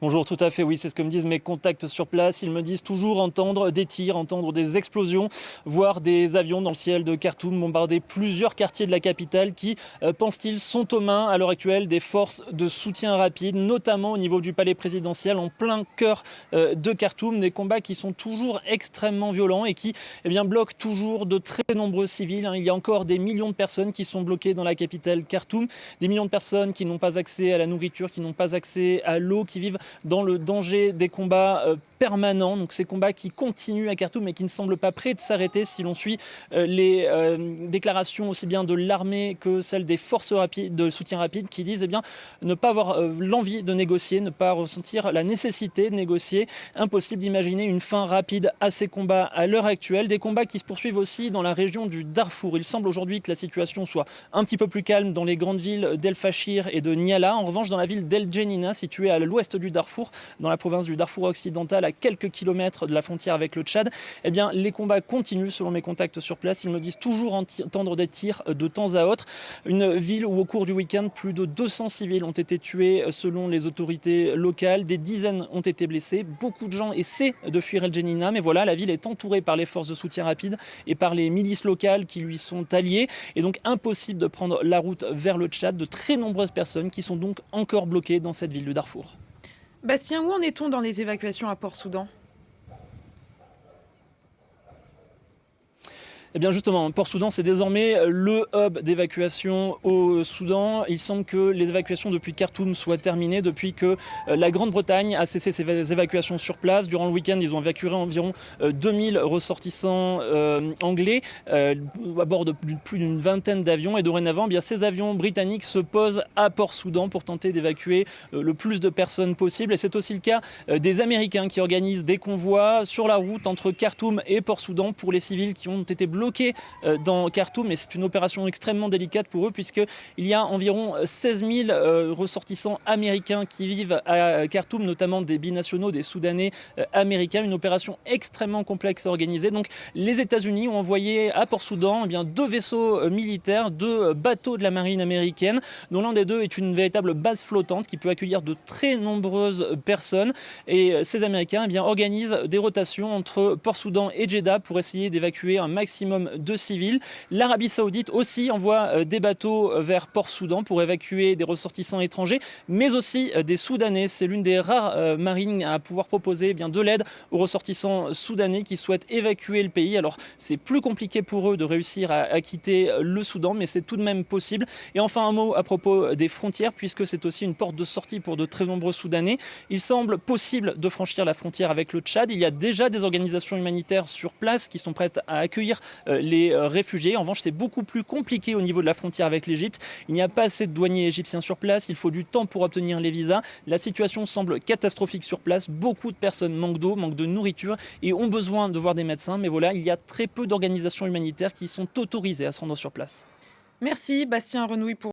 Bonjour, tout à fait, oui, c'est ce que me disent mes contacts sur place. Ils me disent toujours entendre des tirs, entendre des explosions, voir des avions dans le ciel de Khartoum bombarder plusieurs quartiers de la capitale qui, pensent-ils, sont aux mains à l'heure actuelle des forces de soutien rapide, notamment au niveau du palais présidentiel, en plein cœur de Khartoum. Des combats qui sont toujours extrêmement violents et qui bloquent toujours de très nombreux civils. Il y a encore des millions de personnes qui sont bloquées dans la capitale Khartoum, des millions de personnes qui n'ont pas accès à la nourriture, qui n'ont pas accès à l'eau, qui vivent dans le danger des combats permanents. Donc ces combats qui continuent à Khartoum et qui ne semblent pas prêts de s'arrêter si l'on suit les déclarations aussi bien de l'armée que celles des forces de soutien rapide qui disent ne pas avoir l'envie de négocier, ne pas ressentir la nécessité de négocier. Impossible d'imaginer une fin rapide à ces combats à l'heure actuelle. Des combats qui se poursuivent aussi dans la région du Darfour. Il semble aujourd'hui que la situation soit un petit peu plus calme dans les grandes villes d'El Fachir et de Niala. En revanche, dans la ville d'El Djenina, située à l'ouest du Darfour, dans la province du Darfour occidental, à quelques kilomètres de la frontière avec le Tchad, les combats continuent selon mes contacts sur place. Ils me disent toujours entendre des tirs de temps à autre. Une ville où au cours du week-end, plus de 200 civils ont été tués selon les autorités locales. Des dizaines ont été blessés. Beaucoup de gens essaient de fuir El Djenina, mais voilà, la ville est entourée par les forces de soutien rapide et par les milices locales qui lui sont alliées. Et donc impossible de prendre la route vers le Tchad. De très nombreuses personnes qui sont donc encore bloquées dans cette ville du Darfour. Bastien, où en est-on dans les évacuations à Port-Soudan ? Justement, Port-Soudan, c'est désormais le hub d'évacuation au Soudan. Il semble que les évacuations depuis Khartoum soient terminées depuis que la Grande-Bretagne a cessé ses évacuations sur place. Durant le week-end, ils ont évacué environ 2000 ressortissants anglais à bord de plus d'une vingtaine d'avions. Et dorénavant, ces avions britanniques se posent à Port-Soudan pour tenter d'évacuer le plus de personnes possible. Et c'est aussi le cas des Américains qui organisent des convois sur la route entre Khartoum et Port-Soudan pour les civils qui ont été bloqués dans Khartoum, et c'est une opération extrêmement délicate pour eux puisqu'il y a environ 16 000 ressortissants américains qui vivent à Khartoum, notamment des binationaux, des Soudanais américains. Une opération extrêmement complexe à organiser. Donc les États-Unis ont envoyé à Port-Soudan deux vaisseaux militaires, deux bateaux de la marine américaine, dont l'un des deux est une véritable base flottante qui peut accueillir de très nombreuses personnes. Et ces Américains organisent des rotations entre Port-Soudan et Jeddah pour essayer d'évacuer un maximum de civils. L'Arabie Saoudite aussi envoie des bateaux vers Port-Soudan pour évacuer des ressortissants étrangers, mais aussi des Soudanais. C'est l'une des rares marines à pouvoir proposer de l'aide aux ressortissants soudanais qui souhaitent évacuer le pays. Alors c'est plus compliqué pour eux de réussir à quitter le Soudan, mais c'est tout de même possible. Et enfin un mot à propos des frontières, puisque c'est aussi une porte de sortie pour de très nombreux Soudanais. Il semble possible de franchir la frontière avec le Tchad. Il y a déjà des organisations humanitaires sur place qui sont prêtes à accueillir les réfugiés. En revanche, c'est beaucoup plus compliqué au niveau de la frontière avec l'Égypte. Il n'y a pas assez de douaniers égyptiens sur place. Il faut du temps pour obtenir les visas. La situation semble catastrophique sur place. Beaucoup de personnes manquent d'eau, manquent de nourriture et ont besoin de voir des médecins. Mais voilà, il y a très peu d'organisations humanitaires qui sont autorisées à se rendre sur place. Merci Bastien Renouille pour